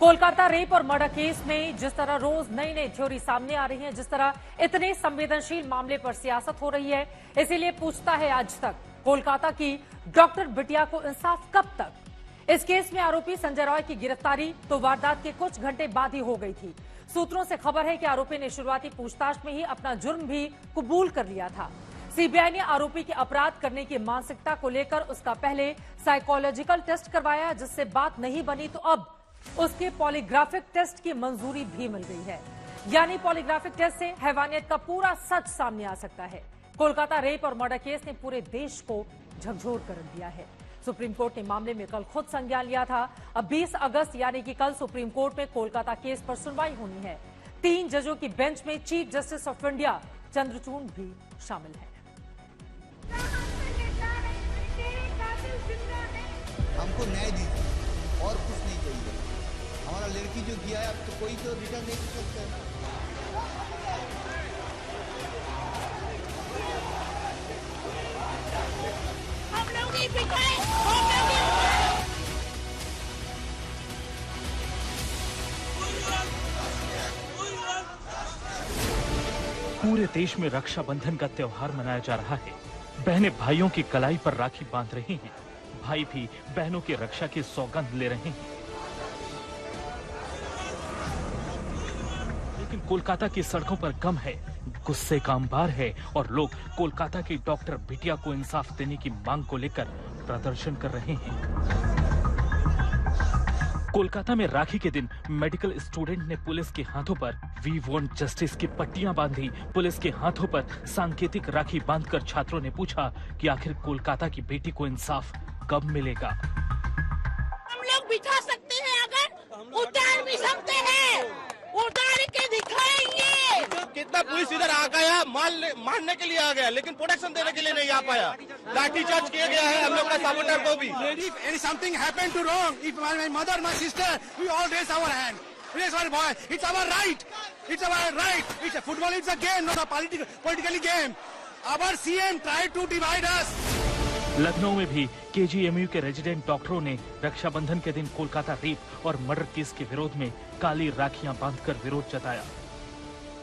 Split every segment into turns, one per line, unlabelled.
Kolkata rape और murder case में जिस तरह रोज नई नई थ्योरी सामने आ रही है, जिस तरह इतने संवेदनशील मामले पर सियासत हो रही है, इसीलिए पूछता है आज तक कोलकाता की डॉक्टर बिटिया को इंसाफ कब तक। इस केस में आरोपी संजय रॉय की गिरफ्तारी तो वारदात के कुछ घंटे बाद ही हो गई थी। सूत्रों से खबर है कि आरोपी ने शुरुआती पूछताछ में ही अपना जुर्म भी कबूल कर लिया था। सीबीआई ने आरोपी के अपराध करने की मानसिकता को लेकर उसका पहले साइकोलॉजिकल टेस्ट करवाया, जिससे बात नहीं बनी तो अब उसके पॉलीग्राफिक टेस्ट की मंजूरी भी मिल गई है। यानी पॉलीग्राफिक टेस्ट से हैवानियत का पूरा सच सामने आ सकता है। कोलकाता रेप और मर्डर केस ने पूरे देश को झकझोर कर दिया है। सुप्रीम कोर्ट ने मामले में कल खुद संज्ञान लिया था। अब 20 अगस्त यानी कि कल सुप्रीम कोर्ट में कोलकाता केस पर सुनवाई होनी है। 3 जजों की बेंच में chief justice of India Chandrachud भी शामिल है।
हमको न्याय दीजिए और कुछ नहीं चाहिए। हमारा लड़की जो किया है, अब तो कोई तो रिटर्न नहीं कर सकता है।
पूरे देश में रक्षाबंधन का त्योहार मनाया जा रहा है। बहनें भाइयों की कलाई पर राखी बांध रही हैं। भाई भी बहनों की रक्षा की सौगंध ले रहे हैं। लेकिन कोलकाता की सड़कों पर गम है, गुस्से का अंबार है और लोग कोलकाता की डॉक्टर बिटिया को इंसाफ देने की मांग को लेकर प्रदर्शन कर रहे हैं। कोलकाता में राखी के दिन मेडिकल स्टूडेंट ने पुलिस के हाथों पर वी वांट जस्टिस की पट्टियां बांधी। पुलिस के हाथों पर सांकेतिक राखी बांधकर छात्रों ने पूछा कि आखिर कोलकाता की बेटी को इंसाफ कब मिलेगा।
हम लोग बिठा सकते हैं, अगर उतार भी सकते हैं, उतार के दिखाएंगे।
कितना पुलिस इधर आ गया, मारने के लिए आ गया, लेकिन प्रोटेक्शन देने के लिए नहीं आ पाया। लाठी चार्ज किया गया है हम लोग का साबुटर को भी।
If something happened to wrong, if my mother, my sister, we all raise our hand. Raise our voice. It's our right. It's our right. It's a football. It's a game, not a politically game. Our CM tried to divide us.
Lucknow में भी KGMU के resident डॉक्टरों ने रक्षाबंधन के दिन Kolkata rape और murder case के विरोध में काली राखियां बांधकर विरोध जताया।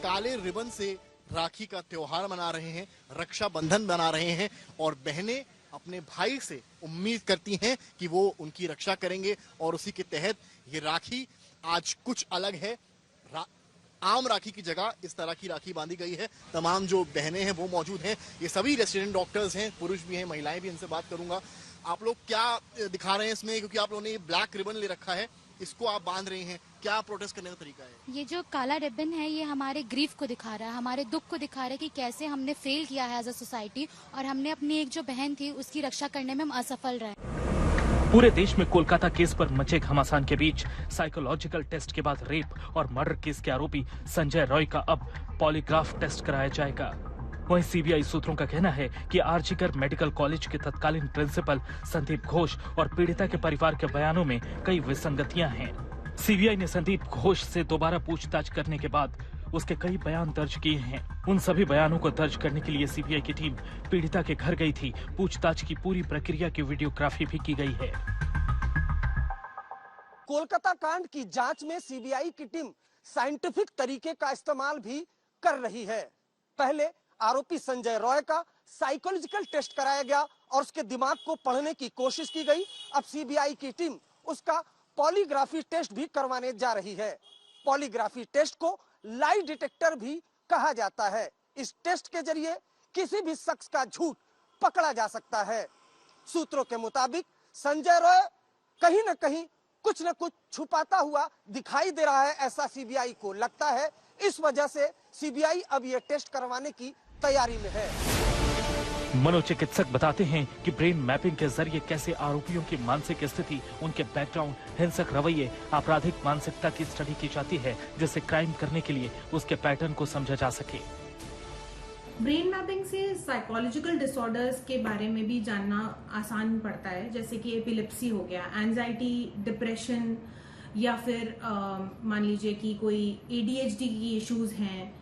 काले रिबन से राखी का त्योहार मना रहे हैं, रक्षाबंधन बना रहे हैं और बहनें अपने भाई से उम्मीद करती हैं कि वो उनकी रक्षा करेंगे और उसी के तहत ये राखी आज कुछ अलग है। आम राखी की जगह इस तरह की राखी बांधी गई है। तमाम जो बहनें हैं वो मौजूद हैं। ये सभी रेसिडेंट डॉक्टर्स हैं, पुरुष भी हैं, महिलाएं भी। इनसे बात करूंगा। आप लोग क्या दिखा रहे हैं इसमें, क्योंकि आप लोगों ने ये ब्लैक रिबन ले रखा है, इसको आप बांध रहे हैं, क्या प्रोटेस्ट करने का तरीका है?
ये जो काला रिबन है ये हमारे ग्रीफ को दिखा रहा है, हमारे दुख को दिखा रहा है कि कैसे हमने फेल किया है एज अ सोसाइटी और हमने अपनी एक जो बहन थी उसकी रक्षा करने में हम असफल रहे।
पूरे देश में कोलकाता केस पर मचे घमासान के बीच साइकोलॉजिकल टेस्ट के बाद रेप और मर्डर केस के आरोपी संजय रॉय का अब पॉलीग्राफ टेस्ट कराया जाएगा। वहीं सीबीआई सूत्रों का कहना है कि आरजीकर मेडिकल कॉलेज के तत्कालीन प्रिंसिपल संदीप घोष और पीड़िता के परिवार के बयानों में कई विसंगतियां हैं। सीबीआई ने संदीप घोष से दोबारा पूछताछ करने के बाद उसके कई बयान दर्ज किए हैं। उन सभी बयानों को दर्ज करने के लिए सीबीआई की टीम पीड़िता के घर गई थी। पूछताछ की पूरी प्रक्रिया की वीडियोग्राफी भी की गई है।
कोलकाता कांड की जांच में सीबीआई की टीम साइंटिफिक तरीके का इस्तेमाल भी कर रही है। पहले आरोपी संजय रॉय का साइकोलॉजिकल टेस्ट कराया गया और उसके दिमाग को पढ़ने की कोशिश की गई। अब सीबीआई की टीम उसका पॉलीग्राफी टेस्ट भी करवाने जा रही है। पॉलीग्राफी टेस्ट को लाई डिटेक्टर भी कहा जाता है। इस टेस्ट के जरिए किसी भी शख्स का झूठ पकड़ा जा सकता है। सूत्रों के मुताबिक संजय रॉय कहीं न कहीं कुछ न कुछ छुपाता हुआ दिखाई दे रहा है, ऐसा सीबीआई को लगता है। इस वजह से सीबीआई अब ये टेस्ट करवाने की तैयारी में है।
मनोचिकित्सक बताते हैं कि ब्रेन मैपिंग के जरिए कैसे आरोपियों की मानसिक स्थिति, उनके बैकग्राउंड, हिंसक रवैये, आपराधिक मानसिकता की स्टडी की जाती है, जिससे क्राइम करने के लिए उसके पैटर्न को समझा जा सके।
ब्रेन मैपिंग से साइकोलॉजिकल डिसऑर्डर्स के बारे में भी जानना आसान पड़ता है, जैसे कि एपिलेप्सी हो गया, एंजाइटी, डिप्रेशन या फिर मान लीजिए कि कोई ADHD की इश्यूज हैं,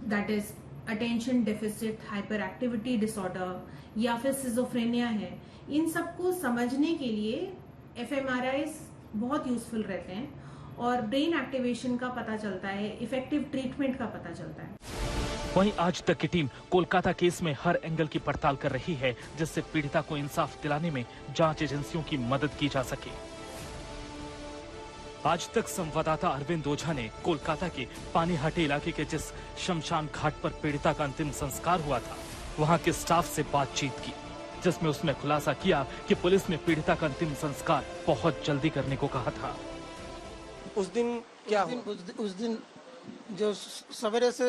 that is attention deficit hyper activity disorder या फिर सिजोफ्रेनिया है। इन सबको समझने के लिए fMRIs बहुत यूजफुल रहते हैं और ब्रेन एक्टिवेशन का पता चलता है, इफेक्टिव ट्रीटमेंट का पता चलता है।
वहीं आज तक की टीम कोलकाता केस में हर एंगल की पड़ताल कर रही है, जिससे पीड़िता को इंसाफ दिलाने में जांच एजेंसियों की मदद की जा सके। आज तक संवाददाता अरविंद ओझा ने कोलकाता के पानीहाटी इलाके के जिस शमशान घाट पर पीड़िता का अंतिम संस्कार हुआ था, वहां के स्टाफ से बातचीत की, जिसमें उसने खुलासा किया कि पुलिस ने पीड़िता का अंतिम संस्कार बहुत जल्दी करने को कहा था।
उस दिन क्या
उस दिन जो सवेरे से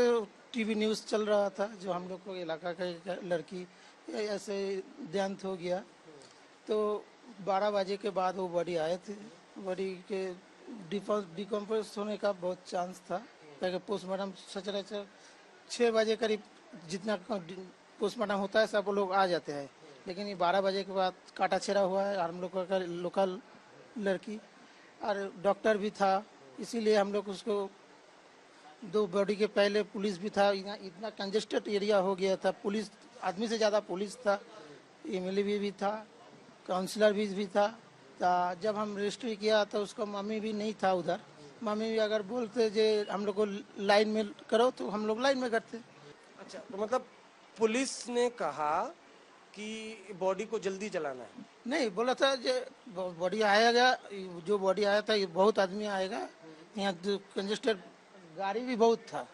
टीवी न्यूज़ चल रहा था, जो हम लोग को इलाका का एक लड़की ऐसे देहांत हो गया, तो 12 बजे के बाद वो बॉडी आए थे। बॉडी के डिकम्पोज होने का बहुत चांस था, क्योंकि पोस्टमार्टम सचराचर 6 बजे करीब जितना पोस्टमार्टम होता है सब लोग आ जाते हैं, लेकिन ये 12 बजे के बाद काटा छेड़ा हुआ है। हम लोग का लोकल लड़की और डॉक्टर भी था, इसीलिए हम लोग उसको 2 बॉडी के पहले पुलिस भी था। इतना कंजेस्टेड एरिया हो गया था, पुलिस आदमी से ज़्यादा पुलिस था, एमएलए भी था, काउंसलर भी था। जब हम रजिस्ट्री किया तो उसका मम्मी भी नहीं था उधर। मम्मी भी अगर बोलते जे हम लोग को लाइन में करो तो हम लोग लाइन में करते।
अच्छा, तो मतलब पुलिस ने कहा कि बॉडी को जल्दी जलाना है?
नहीं, बोला था जो बॉडी आएगा, जो बॉडी आया था ये बहुत आदमी आएगा, यहाँ कंजेस्टेड गाड़ी भी बहुत था।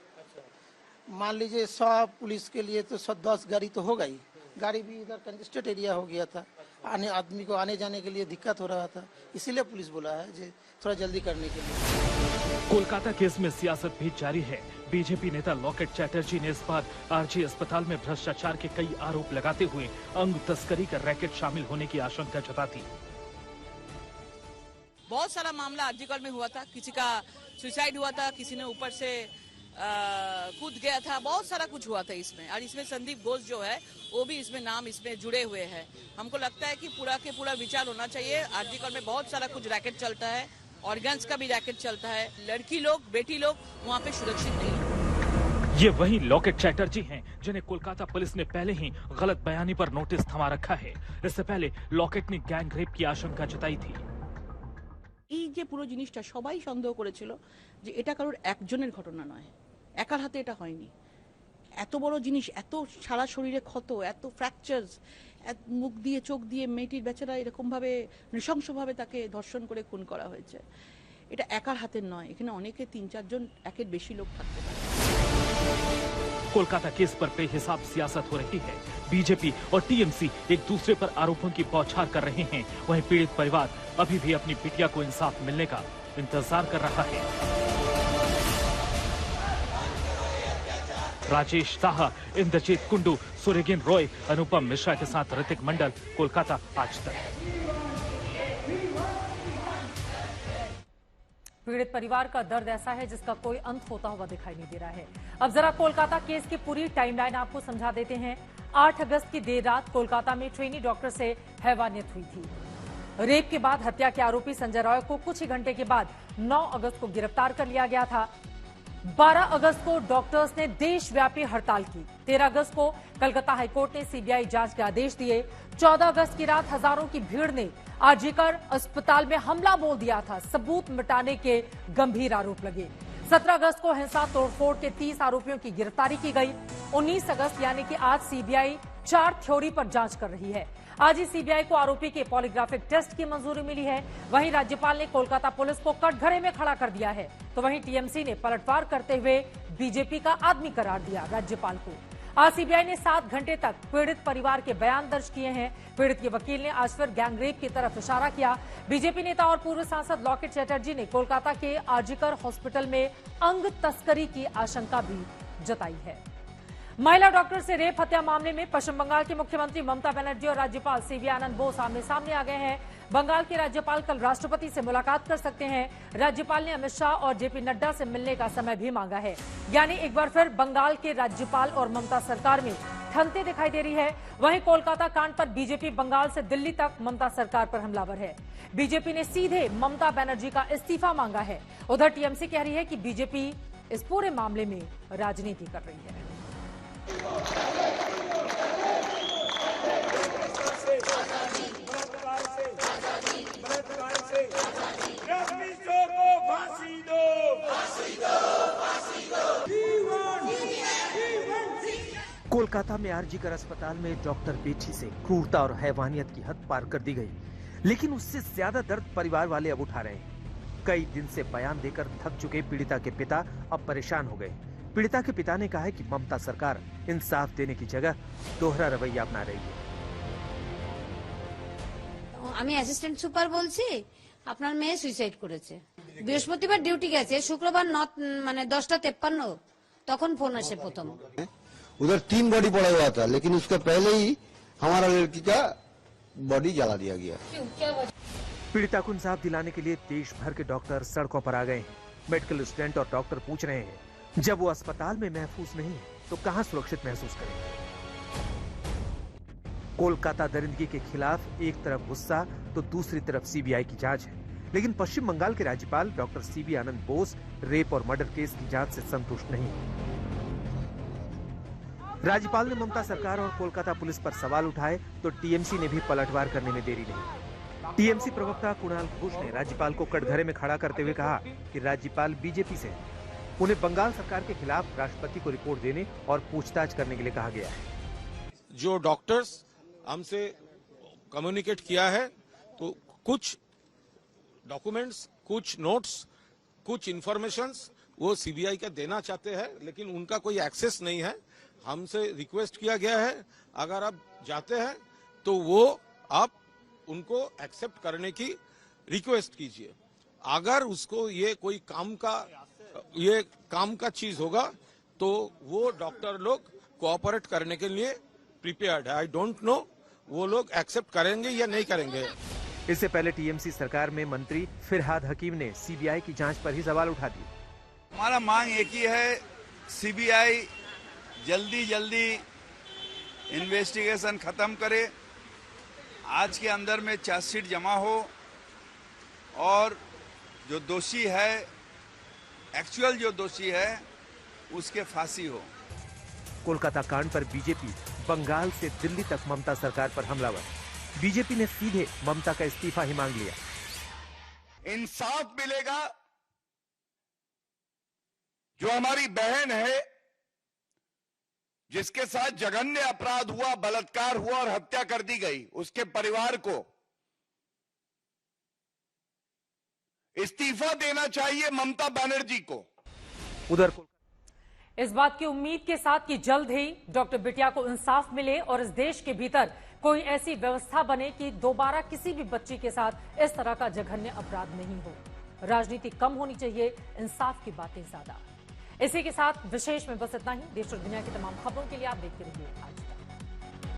मान लीजिए 100 पुलिस के लिए तो 110 गाड़ी तो होगा ही, गाड़ी भी इधर कंजेस्टेड एरिया हो गया था, आदमी को आने जाने के लिए दिक्कत हो रहा था, इसीलिए पुलिस बोला है जी थोड़ा जल्दी करने के लिए।
कोलकाता केस में सियासत भी जारी है। बीजेपी नेता लॉकेट चैटर्जी ने इस बार आरजी अस्पताल में भ्रष्टाचार के कई आरोप लगाते हुए अंग तस्करी का रैकेट शामिल होने की आशंका जताती।
बहुत सारा मामला आरजीकर में हुआ था, किसी का सुसाइड हुआ था, किसी ने ऊपर से कूद गया था, बहुत सारा कुछ हुआ था इसमें। और इसमें संदीप घोष जो है वो भी इसमें नाम इसमें जुड़े हुए हैं। हमको लगता है कि पूरा के पूरा विचार होना चाहिए। आरजीकर में बहुत सारा कुछ रैकेट चलता है, ऑर्गन्स का भी रैकेट चलता है, लड़की लोग बेटी लोग वहाँ पे सुरक्षित नहीं।
ये वही लॉकेट चैटर्जी हैं जिन्हें कोलकाता पुलिस ने पहले ही गलत बयानी पर नोटिस थमा रखा है। इससे पहले लॉकेट ने गैंग रेप की आशंका जताई थी।
এই যে পুরো জিনিসটা সবাই সন্দেহ করেছিল যে এটা কারোর একজনের ঘটনা নয়, একার হাতে এটা হয়নি। এত বড় জিনিস, এত সারা শরীরে ক্ষত, এত ফ্র্যাকচারস, মুখ দিয়ে চোখ দিয়ে মেয়েটির বেচারা এরকম ভাবে নৃশংসভাবে তাকে ধর্ষণ করে খুন করা হয়েছে, এটা একার হাতের নয়। এখানে অনেকে 3-4 জন একের বেশি লোক থাকতে পারে।
कोलकाता केस पर बेहिसाब सियासत हो रही है। बीजेपी और टीएमसी एक दूसरे पर आरोपों की बौछार कर रहे हैं। वहीं पीड़ित परिवार अभी भी अपनी बिटिया को इंसाफ मिलने का इंतजार कर रहा है। राजेश शाह, इंद्रजीत कुंडू, सुरेगिन रॉय, अनुपम मिश्रा के साथ ऋतिक मंडल, कोलकाता आज तक।
पीड़ित परिवार का दर्द ऐसा है जिसका कोई अंत होता हुआ दिखाई नहीं दे रहा है। अब जरा कोलकाता केस की पूरी टाइमलाइन आपको समझा देते हैं। 8 अगस्त की देर रात कोलकाता में ट्रेनी डॉक्टर से हैवानियत हुई थी। रेप के बाद हत्या के आरोपी संजय रॉय को कुछ ही घंटे के बाद 9 अगस्त को गिरफ्तार कर लिया गया था। 12 अगस्त को डॉक्टर्स ने देशव्यापी हड़ताल की। 13 अगस्त को कलकत्ता हाईकोर्ट ने सीबीआई जांच के आदेश दिए। 14 अगस्त की रात हजारों की भीड़ ने आरजीकर अस्पताल में हमला बोल दिया था। सबूत मिटाने के गंभीर आरोप लगे। 17 अगस्त को हिंसा तोड़फोड़ के 30 आरोपियों की गिरफ्तारी की गई। 19 अगस्त यानी कि आज सीबीआई 4 थ्योरी पर जांच कर रही है। आज ही सीबीआई को आरोपी के पॉलीग्राफिक टेस्ट की मंजूरी मिली है। वहीं राज्यपाल ने कोलकाता पुलिस को कटघरे में खड़ा कर दिया है, तो वहीं टीएमसी ने पलटवार करते हुए बीजेपी का आदमी करार दिया राज्यपाल को। आज सीबीआई ने 7 घंटे तक पीड़ित परिवार के बयान दर्ज किए हैं। पीड़ित के वकील ने आज फिर गैंगरेप की तरफ इशारा किया। बीजेपी नेता और पूर्व सांसद लॉकेट चैटर्जी ने कोलकाता के आरजीकर हॉस्पिटल में अंग तस्करी की आशंका भी जताई है। महिला डॉक्टर से रेप हत्या मामले में पश्चिम बंगाल की मुख्यमंत्री ममता बनर्जी और राज्यपाल सीवी आनंद बोस आमने सामने आ गए हैं। बंगाल के राज्यपाल कल राष्ट्रपति से मुलाकात कर सकते हैं। राज्यपाल ने अमित शाह और जेपी नड्डा से मिलने का समय भी मांगा है। यानी एक बार फिर बंगाल के राज्यपाल और ममता सरकार में ठनते दिखाई दे रही है। वहीं कोलकाता कांड पर बीजेपी बंगाल से दिल्ली तक ममता सरकार पर हमलावर है। बीजेपी ने सीधे ममता बनर्जी का इस्तीफा मांगा है। उधर टीएमसी कह रही है कि बीजेपी इस पूरे मामले में राजनीति कर रही है।
को फांसी कोलकाता में आरजीकर अस्पताल में डॉक्टर बेटी से क्रूरता और हैवानियत की हद पार कर दी गई, लेकिन उससे ज्यादा दर्द परिवार वाले अब उठा रहे हैं। कई दिन से बयान देकर थक चुके पीड़िता के पिता अब परेशान हो गए। पीड़िता के पिता ने कहा है कि ममता सरकार इंसाफ देने की जगह दोहरा रवैया अपना रही है।
আমি অ্যাসিস্ট্যান্ট সুপার বলছি, আপনার মেয়ে সুইসাইড করেছে। বৃহস্পতিবার ডিউটি গেছে, শুক্রবার 10:53 তখন ফোন আসে প্রথম।
उधर 3 बॉडी पड़ा हुआ था, लेकिन उसके पहले ही हमारा लड़की का बॉडी जला दिया गया।
पीड़िता को इंसाफ दिलाने के लिए देश भर के डॉक्टर सड़कों पर आ गए हैं। मेडिकल स्टूडेंट और डॉक्टर पूछ रहे हैं, जब वो अस्पताल में महफूज नहीं है तो कहां सुरक्षित महसूस करेंगे। कोलकाता दरिंदगी के खिलाफ एक तरफ गुस्सा तो दूसरी तरफ सीबीआई की जांच है, लेकिन पश्चिम बंगाल के राज्यपाल डॉक्टर सीबी आनंद बोस रेप और मर्डर केस की जांच से संतुष्ट नहीं है। राज्यपाल ने ममता सरकार और कोलकाता पुलिस पर सवाल उठाए तो टीएमसी ने भी पलटवार करने में देरी नहीं। टीएमसी प्रवक्ता कुणाल घोष ने राज्यपाल को कटघरे में खड़ा करते हुए कहा कि राज्यपाल बीजेपी से हैं। उन्हें बंगाल सरकार के खिलाफ राष्ट्रपति को रिपोर्ट देने और पूछताछ करने के लिए कहा गया है।
जो डॉक्टर्स हमसे कम्युनिकेट किया है, तो कुछ डॉक्यूमेंट्स, कुछ नोट्स, कुछ इंफॉर्मेशंस वो सीबीआई का देना चाहते हैं, लेकिन उनका कोई एक्सेस नहीं है। हमसे रिक्वेस्ट किया गया है, अगर आप जाते हैं तो वो आप उनको एक्सेप्ट करने की रिक्वेस्ट कीजिए। अगर उसको ये कोई काम का चीज होगा तो वो डॉक्टर लोग कोऑपरेट करने के लिए प्रिपेयर्ड है। आई डोंट नो वो लोग एक्सेप्ट करेंगे या नहीं करेंगे।
इससे पहले टीएमसी सरकार में मंत्री फिरहाद हकीम ने सीबीआई की जांच पर ही सवाल उठा दिए।
हमारा मांग एक ही है, सीबीआई जल्दी इन्वेस्टिगेशन खत्म करे, आज के अंदर में चार्जशीट जमा हो और जो दोषी है, एक्चुअल जो दोषी है, उसके फांसी हो।
कोलकाता कांड पर बीजेपी बंगाल से दिल्ली तक ममता सरकार पर हमलावर। बीजेपी ने सीधे ममता का इस्तीफा ही मांग लिया।
इंसाफ मिलेगा, जो हमारी बहन है जिसके साथ जघन्य अपराध हुआ, बलात्कार हुआ और हत्या कर दी गई, उसके परिवार को इस्तीफा देना चाहिए ममता बनर्जी को।
उधर
इस बात की उम्मीद के साथ कि जल्द ही डॉक्टर बिटिया को इंसाफ मिले और इस देश के भीतर कोई ऐसी व्यवस्था बने कि दोबारा किसी भी बच्ची के साथ इस तरह का जघन्य अपराध नहीं हो। राजनीति कम होनी चाहिए, इंसाफ की बातें ज्यादा। इसी के साथ विशेष में बस इतना ही। देश और दुनिया की तमाम खबरों के लिए आप देखते रहिए आज।